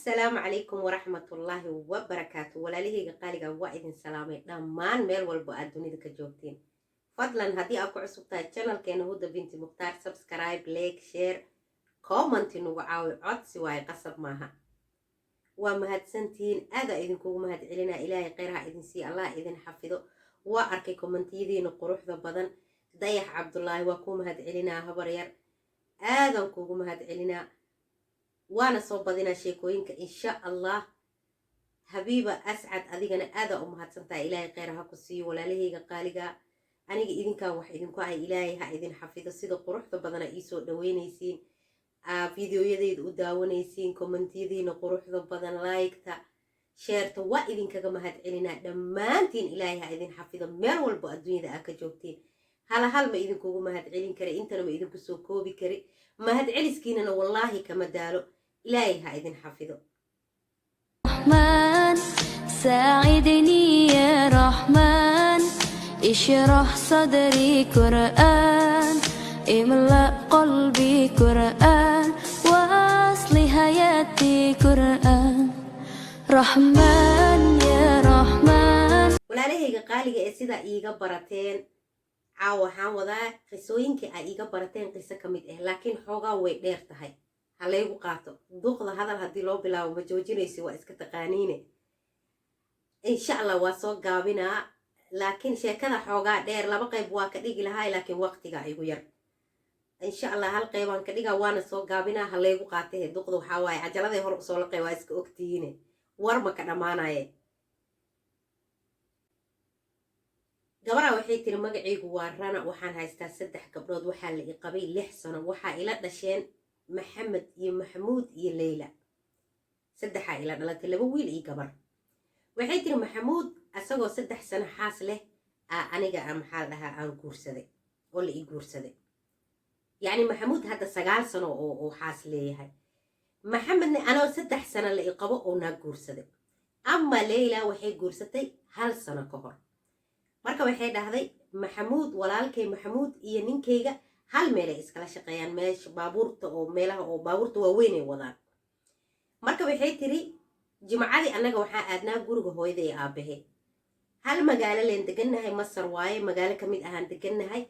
السلام عليكم ورحمة الله وبركاته walaalahayga qaaliga waa idin salaamay dhammaan meel walba aad dunida ka joogtiin fadlan haddii aad ku cusub tahay channelkeena Huda Binti Mukhtaar subscribe like share comment nagu caawi codsi waay qasab maaha waa mahadsantiin aad idinkugu mahad celinaa ilaahay khayr ha idin sii allah idin xafido waa arkay commentiyadiina quruxda badan dayax cabdullaahi waa ku mahad celinaa habar yar aadan kugu mahad celinaa وانا صوبدنا شيكوينك إن شاء الله حبيبة أسعد أذيقنا أذى أمهات سنتا إلهي غيرها كسي ولا لهيغا قاليغا أنيغا إذن كان وحيدن كوهي إلهي ها إذن حفيظ السيدة قروح بدنا إيسو دوينيسين فيديو يديد وداونيسين كومنت يدين قروح بدنا لايكتا شيرتا وإذن كاقا مهات علينا دمانتين إلهي ها إذن حفيظ مير والبو الدنيا دا أكا جوبتين هلا هل ما إذن كوغو مهات علين كري إنتنا ما إذن كسو كوبي كري مهات علسكيننا والله كما دارو إلهي هايدين حافظه رحمن ساعدني يا رحمن اشرح صدري قرآن املأ قلبي قرآن واصل حياتي قرآن رحمن يا رحمن ولا لهيغا قاليغا سيدا إيغا براتين عاو حان ودا قصوينكي إيغا براتين قصة كميد لكن حوغا ويدير تهي halaygu qaato duqda hadal haddii loo bilaabo ma joojinaysi waa iska taqaaniine insha allah waa soo gaabinaa laakiin sheekada xoogaa dheer laba qayb waa ka dhigi lahaa laakiin waqtiga igu yar insha allah hal qaybaan ka dhigaa waana soo gaabinaa halaygu qaatay duqda waxaa waaye cajaladay hor usoo laqay waa iska ogtihiine war ma ka dhammaanaye gabaraa waxay tiri magacaygu waa rana waxaan haystaa 3 gabdhood waxaa la i qabay 6 sano waxaa ila dhasheen محمد يا محمود يا ليلى سدحا إلى دلت لبا ويل إي قبر وحيتر محمود أساقو 3 سنة حاصله أنيقا أم حالها أن قرسده ولا إي قرسده يعني محمود هذا 9 سنة أو حاصله هاي محمد أنا 6 سنة اللي إقابو أو نا قرسده أما ليلى وحي قرستي هل سنة كهر مركا وحي دهدي محمود walaalkay محمود iyo ninkeyga hal meel ay iskala shaqeeyaan meesha baabuurta oo meelaha oo baabuurta waaweyn ay wadaan marka waxay tiri jimcadii annaga waxaa aadnaa guriga hooyaday aabahe hal magaalo leen degannahay Masar waaye magaalo kamid ahaan degannahay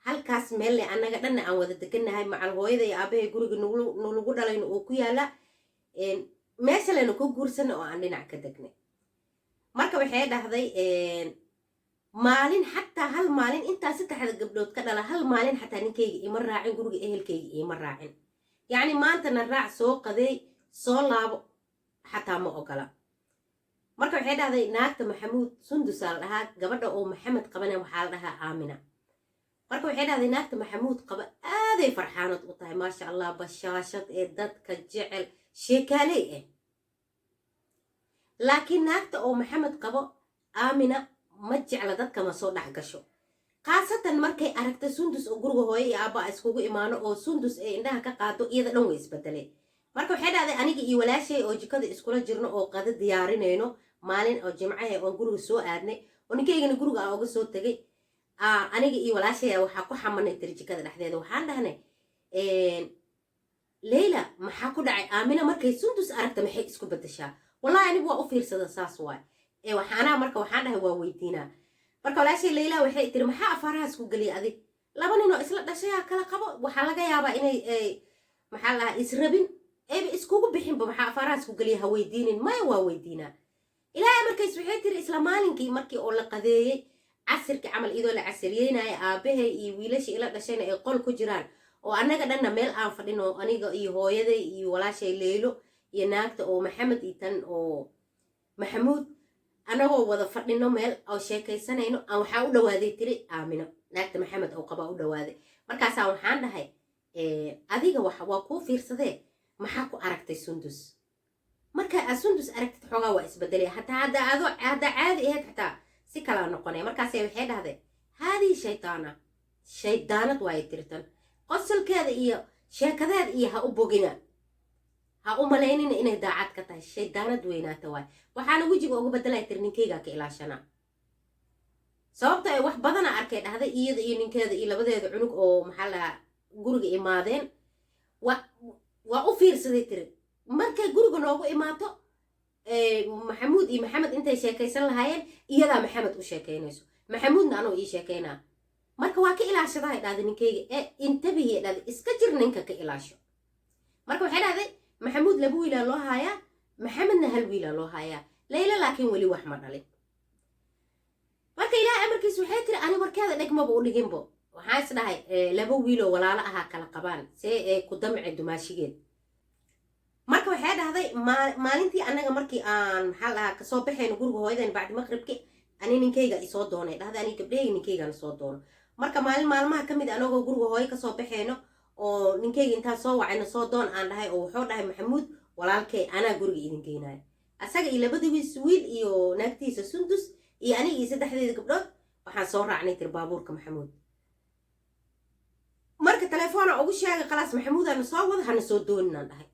halkaas meel le annaga dhanna aan wada degannahay macal hooyaday aabahe guriga nagu dhalayno oo ku yaala meesha leena ku guursan oo aan dhinac ka degnay marka waxay dhahday maalin xataa hal maalin inta 3 gabdhood ka dhala hal maalin xataa ninkeyga ima raacin guriga ehelkeyga ima raacin yani maanta na raac soo qaday soo laabo xataa ma ogola marka waxay dhahday naagta maxamuud sundus la dhahaa gabadha oo maxamed qabana waxa la dhahaa aamina marka waxay dhahday naagta maxamuud qaba aaday farxaanad u tahay ma sha Allah bashaashad ee dadka jecel sheekaaley laakiin naagta oo maxamed qabo aamina ma jecla dadka ma soo dhax gasho qaasatan markay aragtay sundus oo guriga hooyo iyo aabba iskugu imaano oo sundus ee indhaha ka qaado iyada dhan way isbedeleen marka waxay dhahday aniga iyo walaashay oo jikada iskula jirno oo qada diyaarinayno maalin oo jimcaha oo guriga soo aadnay oo ninkeygana guriga aan uga soo tagay aniga iyo walaashay waxa ku xamanay jikada dhexdeeda waxaan dhahnay Leila maxaa ku dhacay Aamina markay sundus aragtay maxay isku bedeshaa wallahi anigu waa u fiirsada saas waay waxaana marka waxaan dhahay waa weydiinaa marka walaashay Leila waxay tiri maxaa afaraas ku galiyay adig laba nin oo isla dhashay kala qabo waxa laga yaabaa inay maxaa la israbin iskugu bixinba maxaa afaraas ku galiyay ha weydiinin ma waa weydiinaa ilaahay markay waxay tiri isla maalinkii markii oo la qadeeyay casirka amal idoo la casiriyeenay aabahay iyo wiilasha ila dhashayna ay qol ku jiraan oo annaga dhanna meel aan fadhino aniga iyo hooyaday iyo walaashay Leelo iyo naagta oo Maxamed itan oo Maxamuud anagoo wada fadhino meel oo sheekaysanayno aan waxa u dhawaaday tiri aamino naagta maxamed oo qaba u dhawaaday markaas waxaan dhahay adiga waxa waa ku fiirsadee maxaa ku aragtay sundus marka sundus aragtid xogaa waa isbedelay hada caadi ahayd xataa si kala noqonay markaas waxay dhahday haadi shaydaanad way tirtan qosolkeeda iyo sheekadeeda iyo ha u bogina ha u malaynina inay daacad ka tahay shaydaanad weynaata waay waxaana wajiga ugu bedelay ninkeyga ka ilaashana sababta ay wax badan arkay dhahday iyada iyo ninkeeda iyo labadeeda cunug oo maxaa la guriga imaadeen waa u fiirsaday tiri markay guriga noogu imaato maxamuud iyo maxamed intay sheekaysan lahaayeen iyadaa maxamed u sheekaynayso maxamuudna anoo ii sheekaynaa marka waa ka ilaashadahay dhahday ninkayga intabihiy dhahday iska jir ninka ka ilaasho marka waxay dhahday maxamuud 2 wiilaa loo haayaa maxamedna 1 wiilaa loo haayaa layla laakiin weli wax ma dhalin marka ilaahay amarkiis waxay tiri ani warkeeda dhegmaba u dhiginbo waxaa is dhahay 2 wiiloo walaalo ahaa kala qabaan see ku damci dumaashigeed marka waxay dhahday maalintii anaga markii aan maxaa lahaa kasoo baxayno guriga hooyadan bacdi maqribkii ani ninkayga isoo doonay dhahday ani gabdhahayga ninkaygaan soo doono marka maalmaha ka mid anagoo guriga hooyo kasoo baxayno oo ninkayga intaan soo wacayno soo doon aan dhahay oo wuxuu dhahay maxamuud walaalkay anaa guriga idin geynayo asaga iyo 2 wiil iyo naagtiisa sundus iyo aniga iyo 3 gabdhood waxaan soo raacnay tir baabuurka maxamuud marka telefoona ugu sheegay khalaas maxamuud aan soo wada hana soo dooninaan dhahay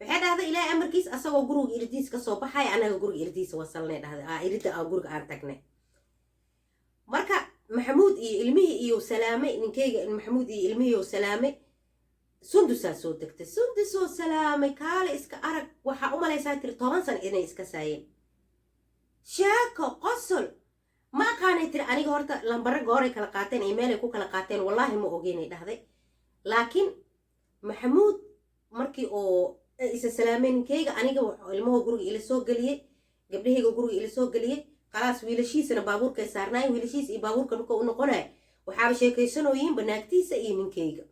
waxay dhahday ilaahay amarkiis asagoo guriga irdiis ka soo baxay anaga guriga irdiisa wasalnay dhahday irida guriga aan tagnay marka maxamuud iyo ilmihii iyo salaame ninkayga maxamuud iyo ilmihii oo salaame sundusaa soo degtay sundusoo salaamay kaale iska arag waxaa u malaysaa tiri 10 sano inay iska saayeen sheeko qosol ma aqaanay tiri aniga horta lambare gooray kala qaateen ay meelay ku kala qaateen wallaahi ma ogeynay dhahday laakiin maxamuud markii oo isa salaamay ninkayga aniga ilmaha guriga ila soo galiyay gabdhahayga guriga ila soo galiyay khalaas wiilashiisana baabuurkay saarnaayeen wiilashiisa iyo baabuurka marka u noqonay waxaaba sheekaysanooyiin banaagtiisa iyo ninkayga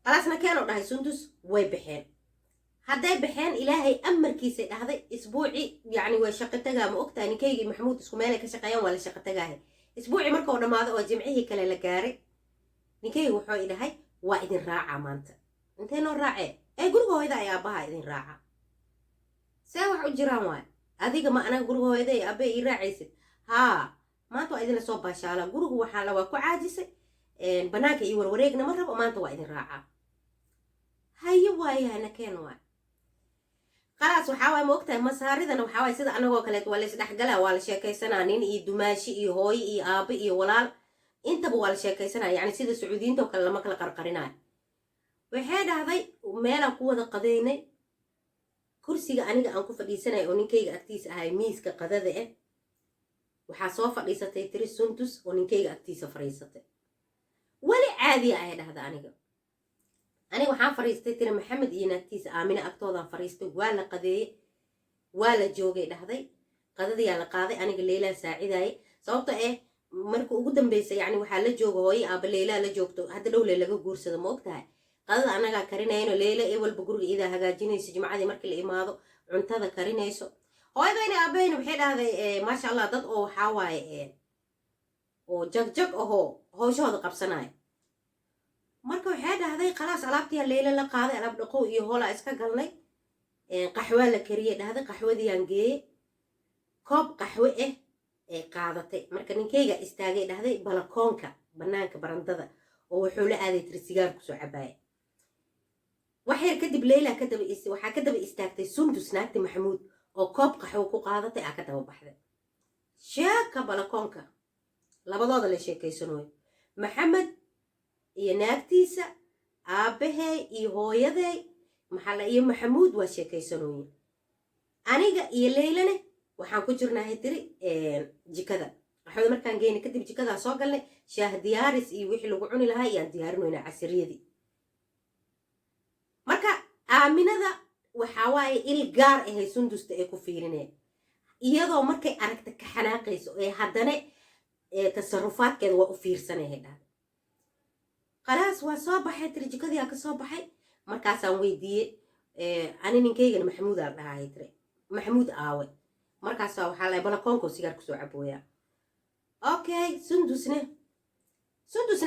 khalaasna keenoo dhahay sundus way baxeen hadday baxeen ilaahay amarkiisay dhahday isbuuci yacni way shaqo tagaa ma ogtahay ninkayga iyo maxamuud isku meelay ka shaqeeyaan waa la shaqo tagaahay isbuuci marka oo dhammaado oo jimcihii kale la gaaray ninkayga wuxuu idhahay waa idin raacaa maanta intay noo raacee guriga hooyada ay aabbaha idin raaca see wax u jiraan waay adiga ma anaga guriga hooyada ay aabbe ii raacaysid haa maanta waa idinla soo baashaalaa gurigu waxaa la waa ku caajisay banaanka iyo warwareegna ma rabo maanta waa idin raacaa haye waayahana keen waay khalaas waxaa waay ma ogtahay masaaridana waxaa waay sida anagoo kaleeto waa la isdhexgalaa waa la sheekaysanaa nin iyo dumaashi iyo hooyo iyo aabbe iyo walaal intaba waa la sheekaysanaa yacni sida sacuudiyiinta oo kale lama kala qarqarinayo waxay dhahday meelaan ku wada qadaynay kursiga aniga aan ku fadhiisanay oo ninkayga agtiisa ahay miiska qadada waxaa soo fadhiisatay tiri sundus oo ninkayga agtiisa fadhiisatay weli caadiya ahay dhahda aniga waxaan fadhiistay tiri maxamed iyo naagtiisa aamina agtoodaan fadhiistay waa la qadeeyey waa la joogay dhahday qadadiyaa la qaaday aniga leylaa saacidaayay sababto marka ugu dambaysa yacni waxaa la jooga hooyo aaba leylaa la joogto hadda dhowle laga guursado ma ogtahay qadada anagaa karinayno leyle walba guriga idaa hagaajinayso jimcadii markii la imaado cuntada karinayso hooyadayna aabayna waxay dhahday maasha allah dad oo waxaa waaye oo jagjag ahoo howshahooda qabsanaya marka waxay dhahday khalaas alaabtiyaa leyle la qaaday alaab dhaqow iyo hoolaa iska galnay qaxwaa la kariyey dhahday qaxwadiyaan geeyey koob qaxwe qaadatay marka ninkayga istaagay dhahday balakoonka banaanka barandada oo wuxuu la aaday tiri sigaar kusoo cabaaya waxyar kadib leyla waxaa ka daba istaagtay sundus naagti maxamuud oo koob qaxwo ku qaadatay aa ka daba baxday sheeka balakoonka labadooda la sheekaysanooyo maxamed iyo naagtiisa aabbahay iyo hooyaday iyo maxamuud waa sheekaysanooyin aniga iyo leylane waxaan ku jirnaahay tiri jikada qaxwada markaan geynay kadib jikadaa soo galnay shaah diyaaris iyo wixii lagu cuni lahaa iyaan diyaarinoynaa casiriyadii marka aaminada waxaa waaye il gaar ahay sundusta ay ku fiirineen iyadoo markay aragta ka xanaaqayso haddana tasarufaadkeeda waa u fiirsanahay dhahda khalaas waa soo baxay tiri jikadii aa ka soo baxay markaasaan weydiiyey ani ninkaygana maxamuud aa dhahahay tiri maxamuud aawe markaasaa waxaa lahay balakoonko sigaar kusoo cabooyaa okay sundusne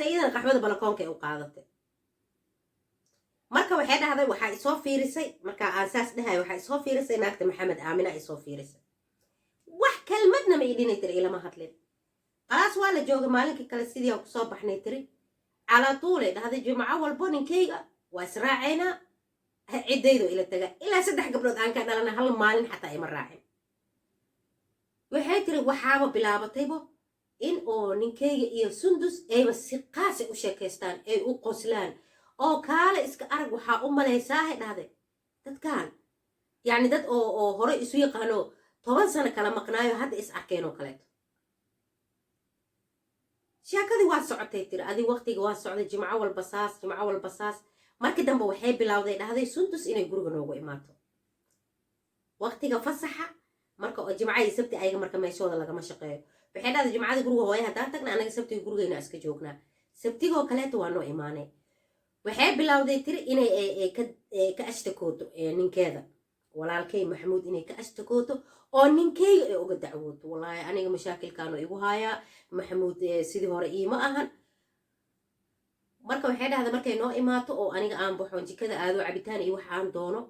iyadana qaxwada balakoonkay u qaadatay marka waxay dhahday waxaa isoo fiirisay markaa aan saas dhahay waxaa isoo fiirisay naagta maxamed aamina isoo fiirisay wax kalmadna ma idhinay tiri ilama hadlin khalaas waa la jooga maalinkii kale sidii aan kusoo baxnay tiri calaa tuulay dhahday jimco walbo ninkayga waa israacaynaa ciddaydo ila taga ilaa 3 gabdhood aan ka dhalana hal maalin xataa ima raacin waxay tiri waxaaba bilaabataybo in oo ninkayga iyo sundus ayba si qaasi u sheekaystaan ay u qoslaan oo kaale iska arag waxaa u malaysaahay dhahday dadkan يعني dad oo hore isu yaqaano 10 sano kala maqnaayo hadda is arkeen oo kaleeto sheekadii waa socotay tiri adi waqtiga waa socday jimco walba saas markii dambe waxay bilowday dhahday Sundus inay guriga noogu imaato waqtiga fasaxa marka oo jimco iyo sabti ayaga marka meeshooda lagama shaqeeyo waxay dhahday jimcada guriga hooyo hadaan tagna anaga sabtiga gurigeena iska joognaa sabtigoo kaleeto waa noo imaanay waxay bilowday tiri inay ka ashtakooto ninkeeda walaalkay maxamuud inay ka ashtakooto oo ninkeyga ay uga dacwooto wallahi aniga mashaakilkaano igu haayaa maxamuud sidii hore iima ahan marka waxay dhahday markay noo imaato oo aniga aan baxo jikada aado cabitaan iyo wax aan doono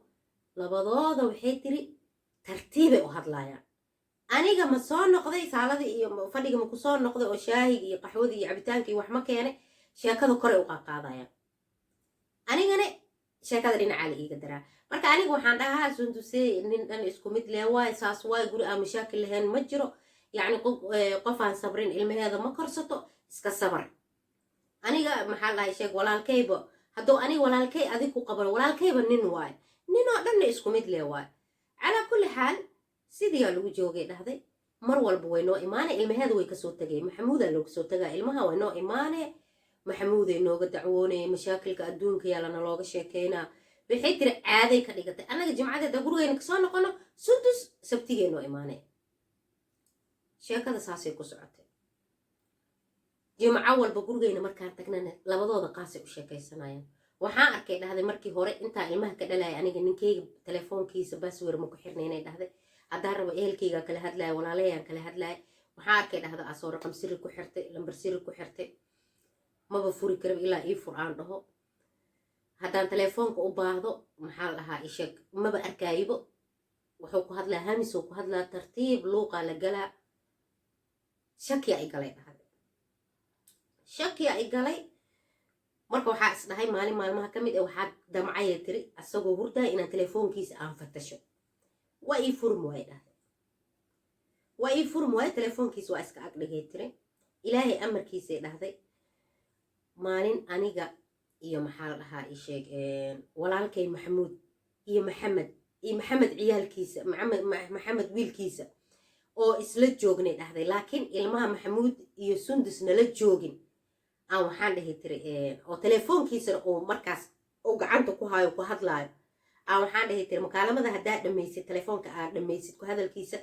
labadooda waxay tiri tartiibay u hadlaayaan aniga ma soo noqday saaladii iyo fadhiga ma ku soo noqday oo shaahiga iyo qaxwadii iyo cabitaanka iyo wax ma keenay sheekada kore u qaadayaan anigana sheekada dhinaca la iiga daraa marka aniga waxaan dhahaa Sundusey nin dhan isku mid leh waay saas waay guri aan mashaakil lahayn ma jiro yani qof aan sabrin ilmaheeda ma korsato iska sabar aniga maxaa lahay sheeg walaalkayba hadduu aniga walaalkay adig ku qaban walaalkayba nin waay nin oo dhan isku mid leh waay ala kulli xaal sidii lagu joogay dhahday mar walba way noo imaanay ilmaheeda way ka soo tagay maxamuuda loo soo tagaa ilmaha way noo imaanay maxamuud ay nooga dacwoonay mashaakilka adduunka yaalana looga sheekeynaa waxay tiri caaday ka dhigatay anaga jimcadeeda gurigeena ka soo noqono Sundus sabtigee noo imaanay sheekada saasay ku socotay jimco walba gurigeena markaan tagnana labadooda qaasay u sheekaysanayaan waxaan arkay dhahday markii hore intaa ilmaha ka dhalay aniga ninkeyga telefoonkiisa password ma ku xirnaynay dhahday haddaan rabo ehelkeyga kala hadlaaya walaalayaan kala hadlaaya waxaan arkay dhahda asoo raqam sirri ku xirtay lambar sirri ku xirtay maba furi karab ilaa ii fur aan dhaho haddaan telefoonka u baahdo maxaa la dhahaa isheg maba arkaayibo wuxuu ku hadlaa hamisoo ku hadlaa tartiib luuqaa la galaa shakiya ay galay dhahday shakiya ay galay marka waxaa is dhahay maalin maalmaha ka mid waxaa damcaya tiri asagoo hurdaa inaan telefoonkiisa aan fatasho waa ii furmi waay dhahday waa ii furmi waay telefoonkiisa waa iska ag dhigay tiri ilaahay amarkiisay dhahday maalin aniga iyo maxaa la dhahaa isheeg walaalkay maxamuud iyo maxamed ciyaalkiisa maxamed wiilkiisa oo isla joognay dhahday laakiin ilmaha maxamuud iyo Sundus nala joogin aan waxaan dhahay tiri oo telefoonkiisana oo markaas oo gacanta ku haayo ku hadlaayo aan waxaan dhahay tiri makaalamada haddaa dhamaysid telefoonka aad dhamaysid ku hadalkiisa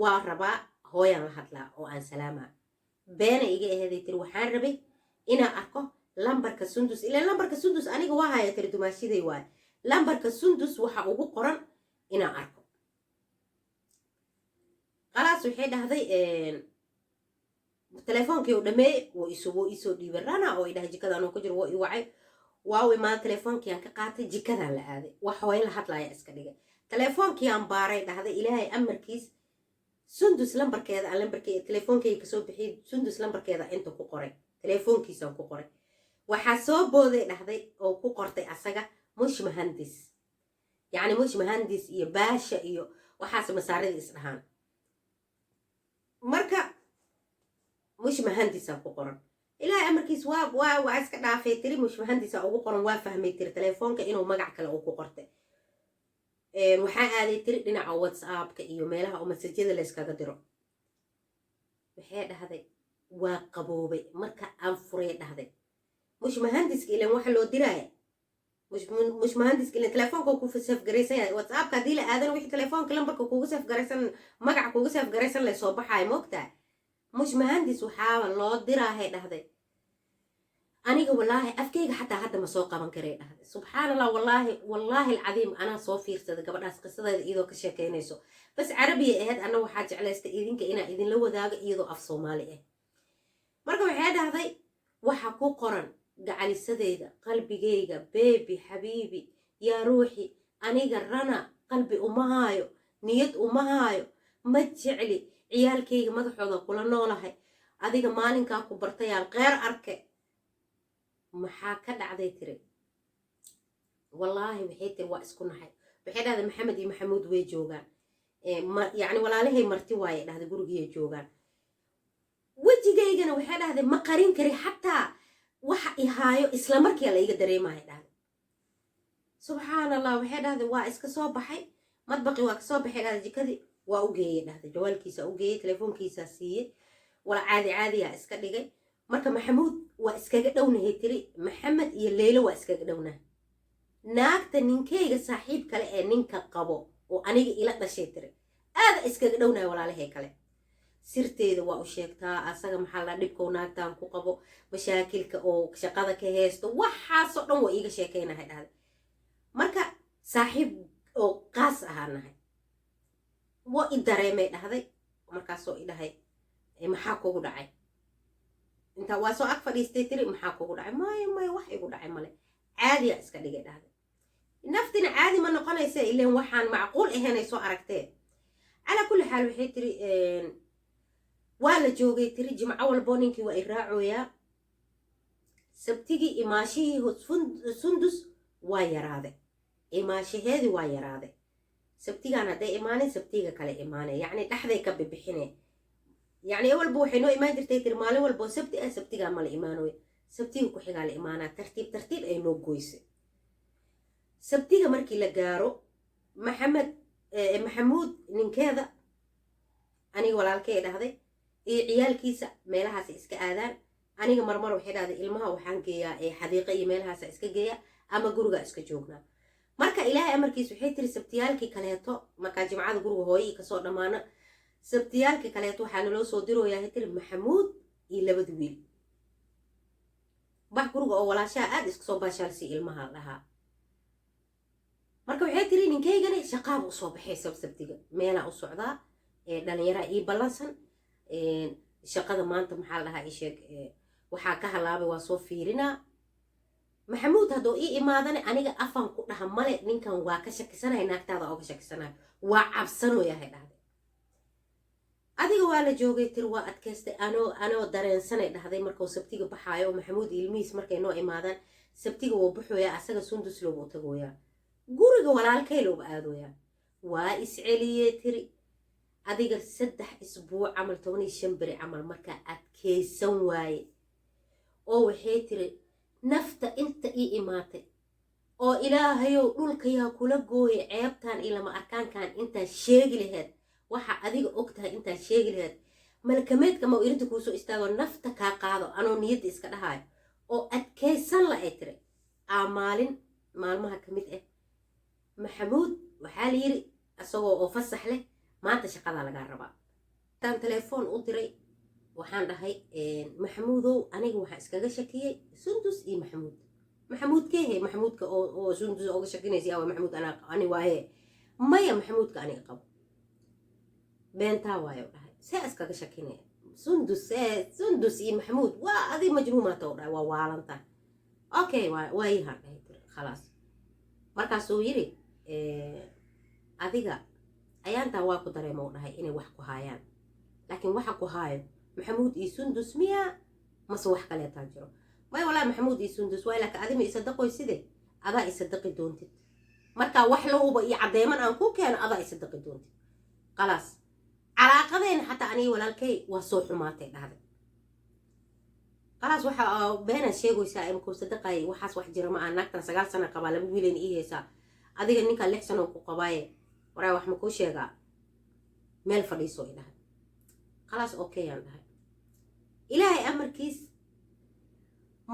waa rabaa hooyaan la hadlaa oo aan salaamaa beena iga aheeday tiri waxaan rabay inaan arko lambarka Sundus ilaa lambarka Sundus aniga waa haya tiri dumaashiday waay lambarka Sundus waxa ugu qoran inaan arko qalaas waxay dhahday telefoonkii uu dhameey oo isoo dhiibay rana oo idhahay jikadaan oo ku jiro waa ii wacay waawi maa telefoonkii aan ka qaatay jikadaan la aaday wax way la hadlaaya iska dhigay telefoonkii aan baaray dhahday ilaahay amarkiis Sundus lambarkeeda aan lambarkeeda telefoonkeyga kasoo bixiyay Sundus lambarkeeda inta ku qoray telefoonkiisaan ku qoray waxaa soo booday dhahday oo ku qortay asaga mush mahandis yani mush mahandis iyo baasha iyo waxaas masaarida isdhahaan marka mush mahandisaan ku qoran ilaahay amarkiis waa iska dhaafay tiri mush mahandisa ugu qoran waa fahmay tiri telefoonka inuu magac kale uu ku qortay waxaa aaday tiri dhinaca WhatsAppka iyo meelaha oo masajyada la iskaga diro waxay dhahday waa qaboobay marka aan furay dhahday mush mahandiska ilaan waxa loo diraaya mush mahandiska ilaan telefoonka ku saf garaysan yahay WhatsAppka hadii la aadan wixii telefoonka lambarka kugu saf garaysan magac kugu saf garaysan la soo baxay moogtaa mush mahandis waxaa loo diraahay dhahday aniga wallaahi afkeyga xataa hadda ma soo qaban karay dhahday subxaanallah wallaahi alcadiim anaa soo fiirsaday gabadhaas qisadeeda iyadoo ka sheekaynayso bas carabiya ahayd anna waxaa jeclaystay idinka inaa idinla wadaago iyadoo af Soomaali ah marka waxay dhahday waxa ku qoran gacalisadeeda qalbigeyga beebi xabiibi yaa ruuxi aniga rana qalbi uma haayo niyad uma haayo ma jecli ciyaalkeyga madaxooda kula noolahay adiga maalinkaa ku bartayaan qeer arke maxaa ka dhacday tiri wallaahi waxay tiri waa isku naxay waxay dhahday maxamed iyo maxamuud way joogaan yani walaalahay marti waaye dhahday gurigiyay joogaan wejigaygana waxay dhahday ma qarin kari xataa waxa i haayo isla markii la iga dareemahay dhahday subxaan allah waxay dhahday waa iska soo baxay madbaqi waa kasoo baxay dhahday jikadii waa u geeyey dhahday jawaalkiisa u geeyey telefoonkiisa siiyey wala caadiyaa iska dhigay marka maxamuud waa iskaga dhownahay tiri maxamed iyo leylo waa iskaga dhownahay naagta ninkeyga saaxiib kale ee ninka qabo oo aniga ila dhashay tiri aada iskaga dhownahay walaalahay kale sirteeda waa u sheegtaa asaga maxaa la dhibkow naagtaan ku qabo mashaakilka oo shaqada ka heesto waxaasoo dhan waa iiga sheekaynahay dhahday marka saaxiib oo qaas ahaa nahay waa i dareemay dhahday markaasoo i dhahay maxaa kugu dhacay intaa waa soo ag fadhiistay tiri maxaa kugu dhacay maya wax igu dhacay male caadiyaa iska dhigay dhahday naftina caadi ma noqonaysa ileen waxaan macquul ahaynay soo aragtee calaa kulli xaal waxay tiri waa la joogay tiri jimco walbo ninkii waa i raacooyaa sabtigii imaashihii sundus waa yaraaday imaashaheedii waa yaraaday sabtigaan hadday imaanin sabtiga kale imaanay yacni dhexday ka bibixine yacni walba waxay noo imaan jirtay tiri maalin walboo sabti ah sabtigaa mala imaanoy sabtiga ku xigaa la imaanaa tartiib ay noo goysay sabtiga markii la gaaro maxamuud ninkeeda aniga walaalkay dhahday iyo ciyaalkiisa meelahaasa iska aadaan aniga marmar waxay dhahday ilmaha waxaan geeyaa xadiiqa iyo meelahaasa iska geeya ama guriga iska joognaa marka ilaahay amarkiis waxay tiri sabtiyaalkii kaleeto markaa jimcada guriga hooyii kasoo dhammaana sabtiyaalkii kaleeto waxaa naloo soo dirooyaa tiri maxamuud iyo labada wiil bax guriga oo walaashaha aada iska soo baashaalsi ilmaha dhahaa marka waxay tiri ninkaygani shaqaaba usoo baxay sabtiga meelaa u socdaa dhalinyaraa ii ballansan shaqada maanta maxaa dhahaa isheeg waxaa ka halaabay waa soo fiirinaa maxamuud haddoo ii imaadane aniga afan ku dhaha male ninkan waa ka shakisanaya naagtaada ooga shakisanaya waa cabsanoyahay dhahday adiga waa la joogay tiri waa adkaystay anoo dareensanay dhahday markuu sabtiga baxaayo maxamuud ilmihiis markay noo imaadaan sabtiga wuu buxooyaa asaga sundus loogu tagooyaa guriga walaalkay looga aadooyaa waa isceliyee tiri adiga 3 isbuuc camal 15 beri camal markaa adkaysan waaye oo waxay tiri nafta inta ii imaatay oo ilaahayow dhulkayaa kula gooyay ceebtaan ilama arkaankan intaa sheegi laheed waxa adiga og tahay intaa sheegi laheed malakameedka ma irinta kuusoo istaago nafta kaa qaado anoo niyadda iska dhahaayo oo adkaysan la ay tiri maalmaha ka mid ah maxamuud waxaa la yiri isagoo oo fasax leh maanta shaqadaa lagaa rabaa taan telefoon u diray waxaan dhahay maxamuudow aniga waxaa iskaga shakiyey sundus iyo maxamuudkeehe maxamuudka oo sundus oga shakinaysa awa maxamuud ani waaye maya maxamuudka aniga qabo beentaa waayo dhahay see iskaga shakinaya sundus iyo maxamuud waa adig majnuumaata u dhahay waa waalantaa okay waayahaan dhahay tiri khalaas markaasuu yiri adiga ayaantaa waa ku dareema u dhahay inay wax ku haayaan laakiin waxa ku haayo maxamuud iyo sundus miya mase wax kaleetaa jiro may walaa maxamuud iyo sundus waay laakiin adima isadaqoy side adaa isadaqi doontid markaa wax lahuba iyo caddeeman aan ku keeno adaa isadaqi doontid khalaas calaaqadeen xataa aniga walaalkay waa soo xumaatay dhahday khalaas waxa beenaad sheegaysaa imkuu sadaqay waxaas wax jira ma aha naagtan 9 sano qabaa 2 wiilan ii haysaa adiga ninka 6 sano ku qabaaye waraa wax ma kuu sheegaa meel fadhiiso i dhahay khalaas okay aan dhahay ilaahay amarkiis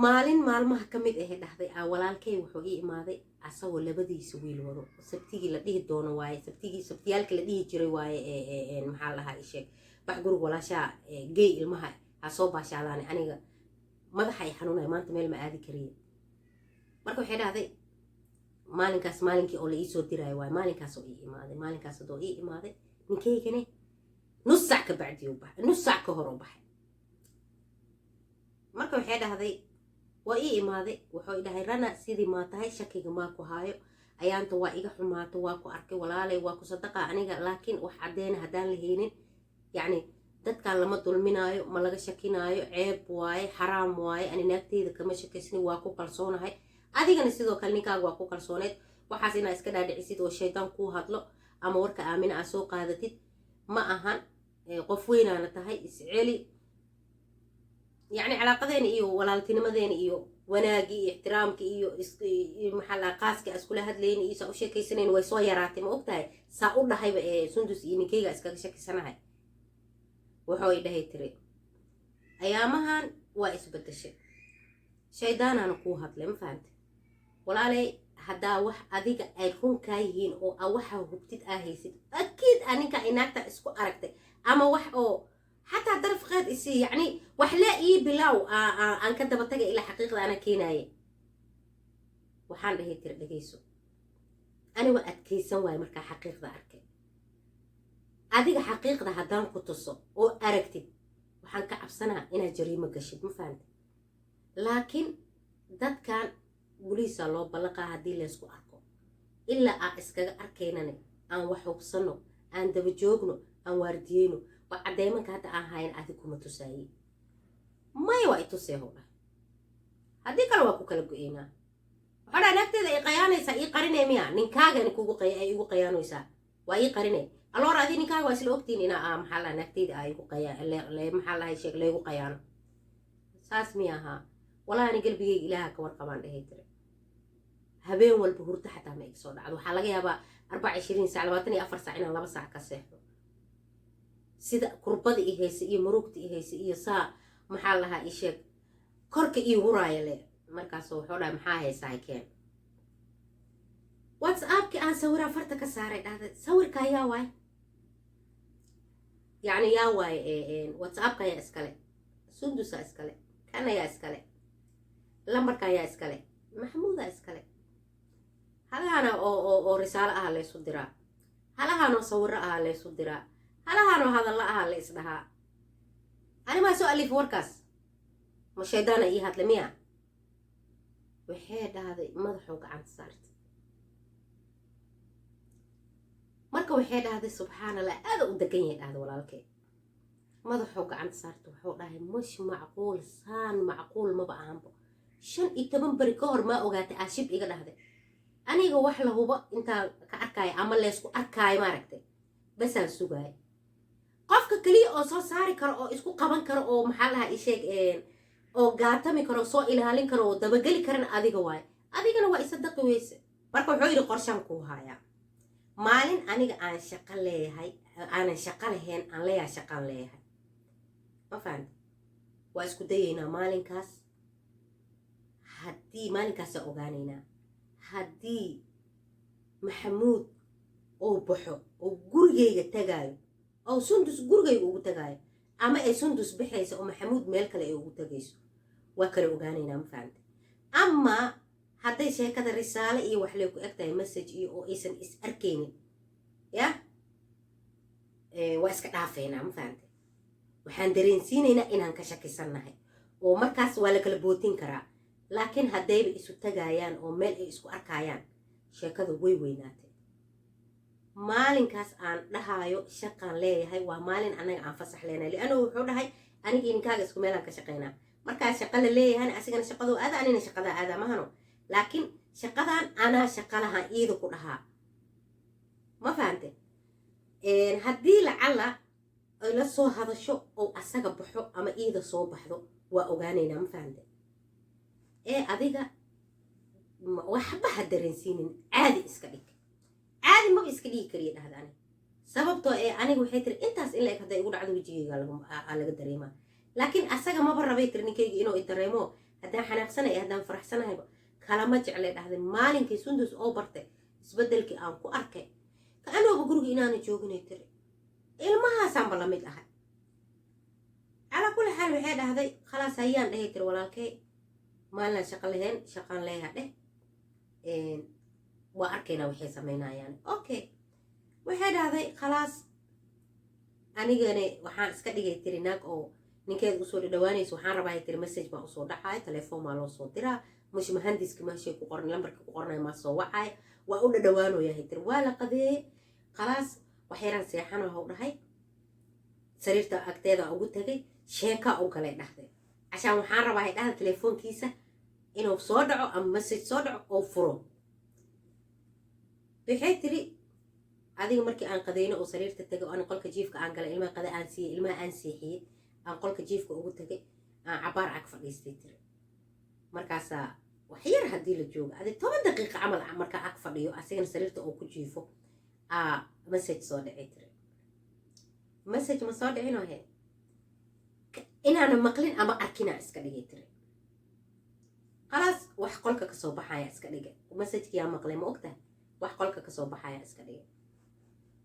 maalin maalmaha ka mid ahe dhahday walaalkay wuxuu ii imaaday asagoo labadiisa wiil wado sabtigii la dhihi doono waaye sabtiyaalka la dhihi jiray waaye maxaa la dhahaa isheeg bax guriga walaashaa geey ilmaha ha soo baashaalaane aniga madaxa ay xanuunaya maanta meel ma aadi kariye marka waxay dhahday maalinkaas maalinkii oo la ii soo diraayo waaye maalinkaas oo ii imaaday maalinkaas hadoo ii imaaday ninkaygane nus sac ka bacdii u baxay nus sac ka hor u baxay marka waxay dhahday waa ii imaaday wuxuu dhahay rana sidii maa tahay shakiga maa ku haayo ayaanta waa iga xumaato waa ku arkay walaalay waa ku sadaqa aniga laakiin wax caddeena haddaan la haynin yacni dadkan lama dulminaayo ma laga shakinaayo ceeb waaye xaraam waaye ani naagteyda kama shakaysni waa ku kalsoonahay adigana sidoo kale ninkaaga waa ku kalsooneed waxaas inaa iska dhaadhicisid oo shaydaan kuu hadlo ama warka aamina aad soo qaadatid ma ahan qof weynaana tahay isceli يعني علاقتين إيو walaaltinimadeen iyo wanaagii iyo ixtiraamkii iyo maxaa la qaaska iskula hadlayeen iyo saa u sheekaysaneen way soo yaraatay ma ogtahay saa u dhahayba Sundus iyo ninkeyga iskaga shakisanahay wuxuu ay dhahay tiri ayaamahan waa isbedeshay shaydaanana kuu hadlay ma fahantay walaalay haddaa wax adiga ay runkaa yihiin oo waxa hubtid haysid akiid aninka inaagta isku aragtay ama wax oo حتى درف قاد إسي يعني وحلاقي بلاو أن كده بتجي إلى حقيقة أنا كيناية وحال به تربجيسو أنا وقت كيسون واي مركا حقيقة أركي هذه حقيقة هدان قطصو أو أركتي وحال كعب سنة إنا جريمة قشيد مفهمت لكن داد كان بوليس الله بلقى هدي ليسكو أركو إلا أسكا أركيناني أن وحوب صنو أن دبجوغنو أن واردينو وعديمك هذا هاين أذكم تسايي ما يوقي تسيه هذيك الوقت كل جينا حنا نكتب قيانة ساي قرنة ميا نكاجا نكوجو قيانة يسا وأي قرنة الله راضي نكاجا واسل وقتين إنا محلا نكتب قيانة اللي محلا هاي شيء ليه قيانة ساس مياها ولا أنا قلبي إلها كور كمان ده هيتر هبين والبهور تحت ما يكسر عدو حلاقي هبا 24 ساعة لواتني أفر ساعين الله بساعة كسيه sida kurbada i haysa iyo murugta i haysa iyo saa maxaa lahaa i sheeg korka ii huraaya le markaas wuxuu dhahay maxaa haysaa keen WhatsApp-ki aan sawira farta ka saaray dhahday sawirka yaa waay yani yaa waay WhatsApp-ka yaa iskale Sundusa iskale kana yaa iskale lambarka yaa iskale Maxamuuda iskale halahana oo risaalo ah la isu diraa halahana sawiro ah la isu diraa هلا هذا الله اللي اسمها أنا ما سؤال لي في وركاس مش شيطانة إيه هات لمية وحيد هذا مضحوك عن صارت مركا وحيد هذا سبحان الله هذا ودقيني هذا ولا لكي مضحوك عن صارت وحوق هاي مش معقول سان معقول ما بقى عنبو شن إتبن بريكور ما أوقات أشيب إيقا هذا أنا إيقا وحلا هو بقى إنت كأركاي عمل ليسكو أركاي ما ركتي بس السوقاي qofka kaliya oo soo saari karo oo isku qaban karo oo maxaa laha isheeg oo gaatami karo soo ilaalin karo oo dabagali karan adiga waay adigana waa isadaqi weyse marka wuxuu yiri qorshan ku haya maalin aniga aan shaqo leeyahay aanan shaqo lahayn aan leeyahay shaqo leeyahay ma fahant waa isku dayeynaa maalinkaas maalinkaas ogaanayna haddii Maxamuud oo baxo oo gurigeyga tagaayo أو سندس جورجي وجتجاي أما أي سندس بحيث أو محمود مالك لا وجتجيس وكر وجاني نام فهمت أما حتى شيء كذا رسالة إيه وحلوك أكتر مسج إيه أو إيسن إس أركيني يا واسك عافينا نام فهمت وحندرين سينينا إن هنكشك سنة ومركز ولا كلبوتين كرا لكن هداي بيسو تجايان أو مال إسكو أركايان شيء كذا ويناتي maalinkaas aan dhahayo shaqan leeyahay waa maalin anaga aan fasax leenahay li'anna wuxuu dhahay aniga inkaaga isku meel aan ka shaqeynaa markaa shaqo la leeyahay asigana shaqadu aada anina shaqada aada mahano laakiin shaqadan anaa shaqo lahaan iida ku dhahaa ma fahante haddii lacala ay la soo hadasho oo asaga baxo ama iida soo baxdo waa ogaanaynaa ma fahante adiga waxba ha dareensiinin caadi iska dhig عادي ما بيسكلي كريه هذا أنا سببته أنا وحيتر أنت إلا كده يقول عدو يجي على قدريمه لكن أساق ما برا بيتر نكيجي إنه يتريمه هذا حناق سنة هذا فرح سنة هيبقى كلامات على هذا مالين كي سندس أو برته يسبدل كي أنكو أركي كأنه بقولوا إن أنا جوجن يتري المها سامبلا مثل أحد على كل حال وحيد هذا خلاص هيان ده يتر ولا كي مالنا شغلهن شغال ليه هذا وأركينا وحي سمينا يعني أوكي وحيد هذا خلاص أنا جاني وحان اسكدي تريناك أو نكيد وصول دوانيس وحان ربعي تري مسج ما وصول دحاي تليفون ما لو صوتيرا مش مهندس كما شيء كقرن لمبرك كقرن ما صوعي وأقول دوانو يا هيتر ولا قضية خلاص وحيران سيحان وهو رهاي سريرت أكتيدا أو قلت هذي شيكا أو كلا دحدي عشان وحان ربعي ده تليفون كيسة إنه صدعه أم مسج صدعه أو فرو waxay tiri adiga markii aan qadayno oo sariirta tagay oo aan qolka jiifka aan galay ilma qada aan siiyay ilma aan siixiyay aan qolka jiifka ugu tagay cabaar ag fadhiistay tiri markaasaa waxyar haddii la jooga adi 10 daqiiqa camal markaa ag fadhiyo asigana sariirta oo ku jiifo message soo dhacay tiri message ma soo dhicinoo he inaana maqlin ama arkinaa iska dhigay tiri khalaas wax qolka kasoo baxaya iska dhigay messajkiyaa maqlay ma ogtahay wax qolka kasoo baxaya iska dhigay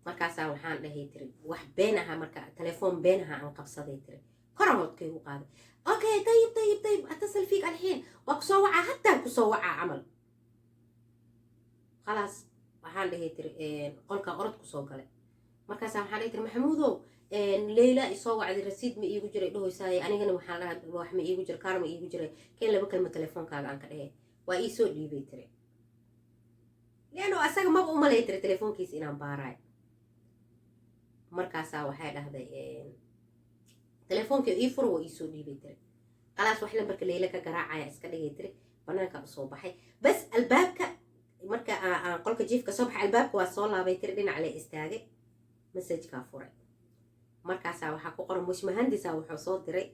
markaasaa waxaan dhahay tiri wax been aha marka telefoon been aha aan qabsaday tiri korahoodkay u qaaday okay طيب اتصل فيك الحين واكسو وعا حتى كسو وعا عمل خلاص waxaan dhahay tiri qolka orod kusoo galay markaasaa waxaan dhahay tiri maxamuudow leyla isoo wacday rasiid ma iigu jiray dhahoysaaye anigana waxaan dhahay wax ma iigu jira kaar ma iigu jiray keen laba kalma telefoonkaaga aan ka dhahay waa ii soo dhiibay tiri leano asaga maba u malay tiri telefoonkiisa inaan baaraay markaasaa waxay dhahday telefoonkii ii furo waa ii soo dhiibay tiri khalaas wax lambarka leyla ka garaacaya iska dhigay tiri banaanka usoo baxay bas albaabka marka aan qolka jiifka soo baxay albaabka waa soo laabay tiri dhinac le istaagay messajkaa furay markaasaa waxaa ku qoran mush mahandisa wuxuu soo diray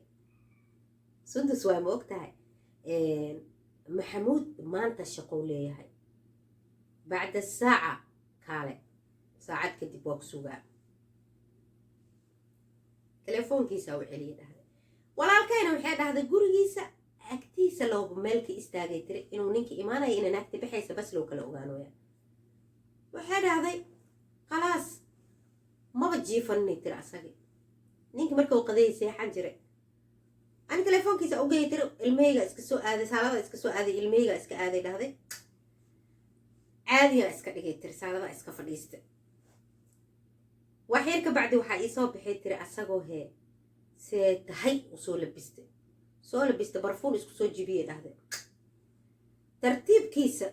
sundus waa ma og tahay maxamuud maanta shaqou leeyahay bacda saaca kaale saacad kadib waa ku sugaa telefoonkiisa u celiya dhahday walaalkayna waxay dhahday gurigiisa agtiisa looba meelka istaagay tiri inuu ninka imaanaya ina naagta baxaysa bas loo kala ogaanooya waxay dhahday khalaas maba jiifaninay tiri asagi ninka marka uu qadayay seexan jiray ani telefoonkiisa u geeyay tiri ilmahayga iska soo aaday saalada iska soo aaday ilmahayga iska aaday dhahday caadiyaa iska dhigay tiri saalada iska fadhiistay waxyar ka bacdi waxaa ii soo baxay tiri asagoo hee see tahay u soo labistay barfuun isku soo jibiyey dhahday tartiibkiisa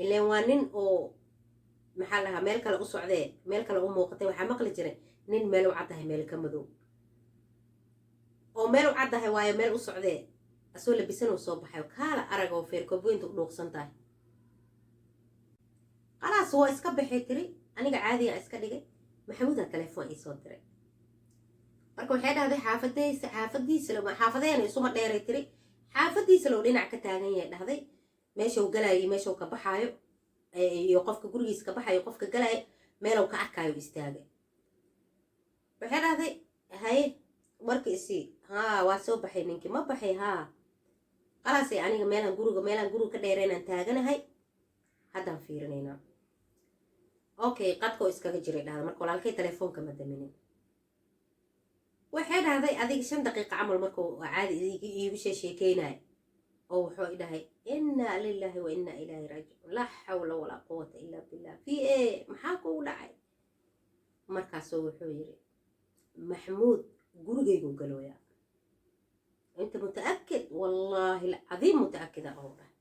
ileen waa nin oo maxaa lahaa meel kale u socdee meel kale u muuqatay waxaa maqli jiray nin meel u caddahay meel ka madow oo meel u caddahay waayo meel u socdee asoo labisan uu soo baxay kaala arag oo feerkooboynta u dhuuqsan tahay khalaas waa iska baxay tiri aniga caadiyaa iska dhigay maxamuudaa telefoon ii soo diray marka waxay dhahday xaafadeena isuma dheeray tiri xaafadiisa low dhinac ka taagan yahay dhahday meeshuu galaayo iyo meeshuu ka baxaayo iyo qofka gurigiisa ka baxayo qofka galaayo meelow ka arkaayo istaagay waxay dhahday haye warka isii waa soo baxay ninkii ma baxay khalaasay aniga meelaan guriga ka dheeraynaan taaganahay haddaan fiirinaynaa okay qadkoo iskaga jiray dhahday marka walaalkay telefoonka ma daminin waxay dhahday adiga 5 daqiiqa camal markuu caadi iigu sheekeynaay oo wuxuu i dhahay inna lillahi wa inna ilayhi raaji'un la hawla wala quwwata illa billah fi maxaa ku dhacay markaasoo wuxuu yiri maxamuud gurigaygu galooya inta mutaakid wallahi alazim mutaakida oo dhahay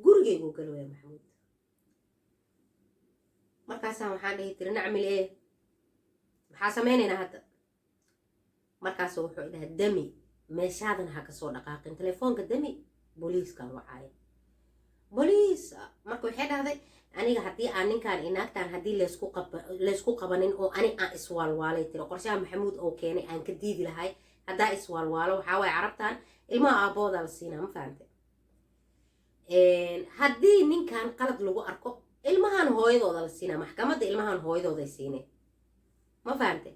gurigaygu galooya maxamuud markaasaan waxaan dhihi tiri nacmil maxaa sameynayna hadda markaasuu wuxuu dhahay dami meeshaadan ha ka soo dhaqaaqin telefoonka dami booliiskan wacaaya booliis marka waxay dhahday aniga haddii aan ninkaan inaagtaan haddii laysku qabanin oo ani aan iswaalwaalay tiri qorshaha maxamuud oo keenay aan ka diidi lahay haddaa iswaalwaalo waxaa waaye carabtan ilmaha aabboodaa la siinaa ma fahante haddii ninkan qalad lagu arko ilmahan hooyadooda la siinaa maxkamadda ilmahan hooyadooday siineen ma fahante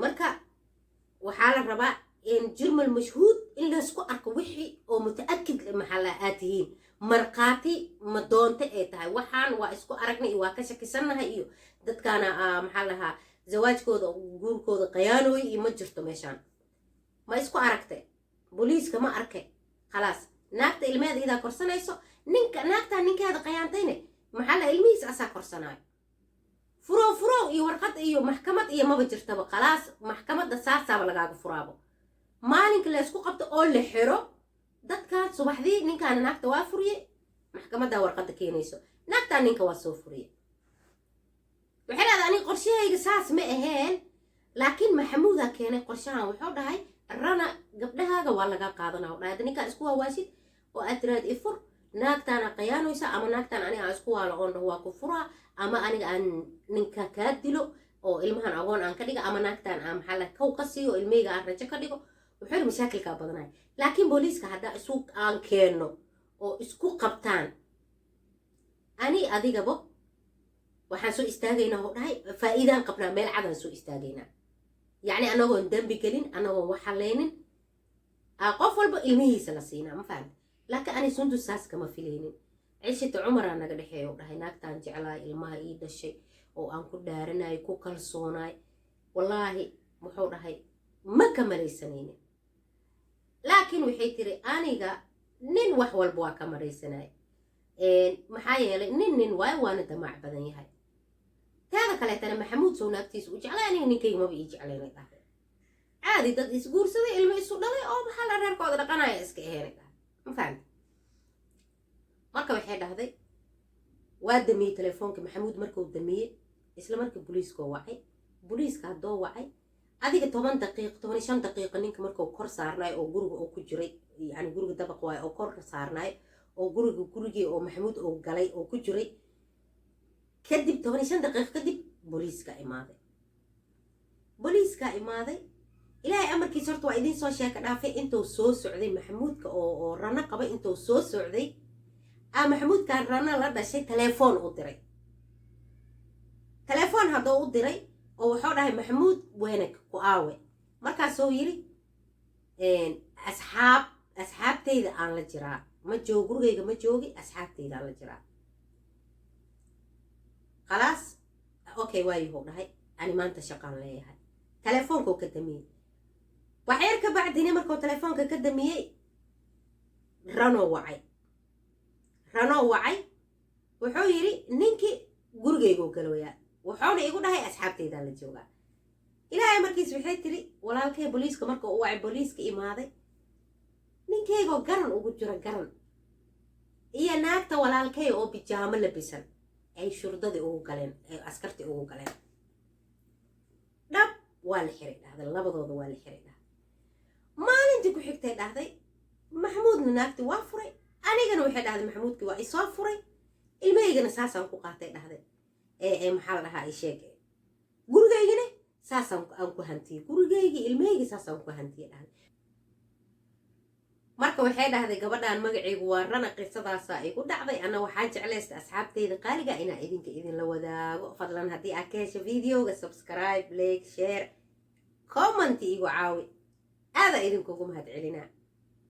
marka waxaa la rabaa jurmal mashhuud in laysku arko wixii oo mutaakid maxaa aad tihiin markhaati ma doonta ay tahay waxaan waa isku aragnay iyo waa ka shakisannahay iyo dadkaana maxaa lahaa zawaajkooda guurkooda qayaanooy iyo ma jirto meeshaan ma isku aragtay booliiska ma arkay khalaas naagta ilmeeda idaa korsanayso naagtaa ninkeeda qayaantayne maxaa la ilmihiisa asaa korsanaayo furow iyo warqad iyo maxkamad iyo maba jirtaba khalaas maxkamadda saasaaba lagaaga furaabo maalinka laysku qabto oo la xiro dadkaan subaxdii ninkaana naagta waa furiye maxkamaddaa warqadda keenayso naagtaa ninka waa soo furiye waxay dhahday aniga qorshahayga saas ma aheen laakiin maxamuudaa keenay qorshahan wuxuu dhahay rana gabdhahaaga waa laga qaadanaa u dhahay ninkaan isku waawaashid oo aad tiraad ifur naagtaana qayaanoysa ama naagtaan aniga aan isku waalo oon dhaho waa ku furaa ama aniga aan ninka kaa dilo oo ilmahan agoon aan ka dhigo ama naagtaan aan maxaa la kow ka siiyo ilmeyga aan rajo ka dhigo wuxuu yidhi mashaakilkaa badanaya laakiin booliiska haddaa isu aan keenno oo isku qabtaan ani adigaba waxaan soo istaagaynaa oo dhahay faa'iidaan qabnaa meel cadaan soo istaagaynaa yacni anagoon dambi gelin anagoon wax hallaynin qof walba ilmihiisa la siinaa ma fahamta laakiin ani sundus saas kama filaynin cishita cumaraa naga dhexeeya u dhahay naagtaan jeclaay ilmaha ii dhashay oo aan ku dhaaranayo ku kalsoonaay wallaahi wuxuu dhahay ma ka malaysanaynin laakiin waxay tiri aniga nin wax walba waa ka maraysanay maxaa yeelay nin waayo waana damaac badan yahay taada kaleetana maxamuud sow naagtiisa u jeclay aniga ninkayga maba ii jeclaynay dhahay caadi dad isguursaday ilmo isu dhalay oo maxaa la reerkooda dhaqanaya iska aheenay dhahay ma fahamta marka waxay dhahday waa damiyey telefoonka maxamuud markuu damiyey isla markii booliiskoo wacay booliiska haddoo wacay adiga 15 daqiiqo ninka markuu kor saarnaay oo guriga oo ku jiray yani guriga dabaq waay oo kor saarnaay oo gurigii oo maxamuud oo galay oo ku jiray kadib 15 daqiiqo kadib booliiska imaaday ilaahay amarkiisa horta waa idiin soo sheeka dhaafay intuu soo socday maxamuudka oo rana qabay intuu soo socday maxamuudkan rana la dhashay telefoon u diray telefoon hadduu u diray oo wuxuu dhahay maxamuud weenag ku aawe markaasuu yidhi asxaabtayda aan la jiraa gurigayga ma joogi asxaabtayda aan la jiraa khalaas okay waayuhuu dhahay ani maanta shaqaan leeyahay telefoonkou ka damiyey waxyar ka bacdini markuu telefoonka ka damiyey ranoo wacay wuxuu yidhi ninkii gurigayguu galooyaa wuxuuna igu dhahay asxaabtaydaa la joogaa ilaahay markiis waxay tiri walaalkay booliiska marka u wacay booliiska imaaday ninkaygoo garan ugu jiro garan iyo naagta walaalkay oo bijaamo labisan ay shurdadii ugu galeen ay askartii ugu galeen dhab waa la xiray dhahday labadooda waa la xiray dhahday maalintii ku xigtay dhahday maxamuudna naagtii waa furay anigana waxay dhahday maxamuudkii waa isoo furay ilmahaygana saasaan ku qaatay dhahday maxaa la dhahaa sheeg gurigaygina saasaan aan ku hantiyey gurigaygii ilmahaygii saasaan ku hantiyey dhahday marka waxay dhahday gabadhaan magacaygu waa rana qisadaasaa igu dhacday ana waxaan jeclaysta asxaabtayda qaaliga inaa idinla wadaago fadlan haddii aad ka hesho videoga subscribe like share comment igu caawi aadaa idinkugu mahad celinaa